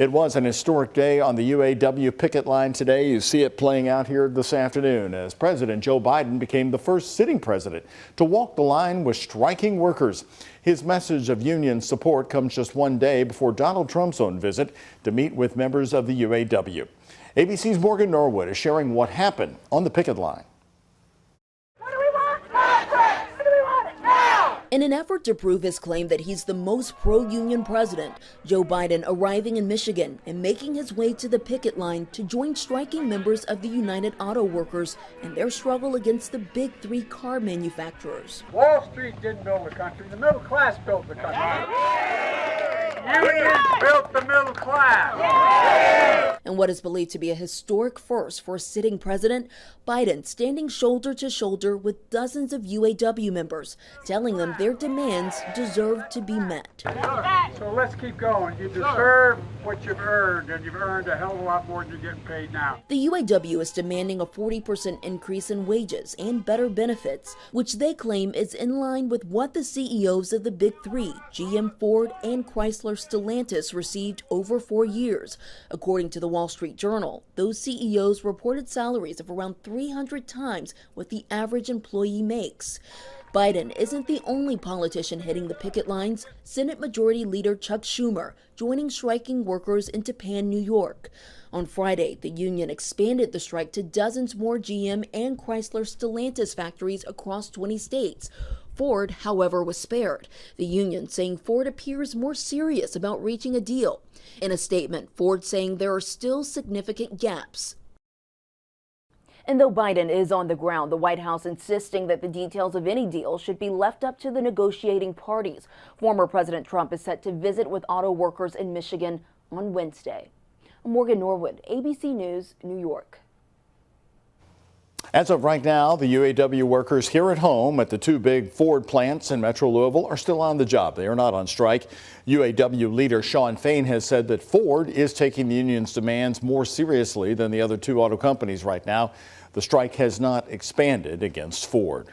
It was an historic day on the UAW picket line today. You see it playing out here this afternoon as President Joe Biden became the first sitting president to walk the line with striking workers. His message of union support comes just one day before Donald Trump's own visit to meet with members of the UAW. ABC's Morgan Norwood is sharing what happened on the picket line. In an effort to prove his claim that he's the most pro-union president, Joe Biden arriving in Michigan and making his way to the picket line to join striking members of the United Auto Workers in their struggle against the big three car manufacturers. Wall Street didn't build the country, the middle class built the country. Unions built the middle class. And what is believed to be a historic first for a sitting president, Biden standing shoulder to shoulder with dozens of UAW members, telling them their demands deserve to be met. So let's keep going. You deserve what you've earned, and you've earned a hell of a lot more than you're getting paid now. The UAW is demanding a 40% increase in wages and better benefits, which they claim is in line with what the CEOs of the big three, GM, Ford, and Chrysler Stellantis, received over 4 years. According to the Wall Street Journal, those CEOs reported salaries of around 300 times what the average employee makes. Biden isn't the only politician hitting the picket lines. Senate Majority Leader Chuck Schumer joining striking workers in Tappan, New York. On Friday, the union expanded the strike to dozens more GM and Chrysler Stellantis factories across 20 states. Ford, however, was spared, the union saying Ford appears more serious about reaching a deal. In a statement, Ford saying there are still significant gaps. And though Biden is on the ground, the White House insisting that the details of any deal should be left up to the negotiating parties. Former President Trump is set to visit with auto workers in Michigan on Wednesday. Morgan Norwood, ABC News, New York. As of right now, the UAW workers here at home at the two big Ford plants in Metro Louisville are still on the job. They are not on strike. UAW leader Shawn Fain has said that Ford is taking the union's demands more seriously than the other two auto companies right now. The strike has not expanded against Ford.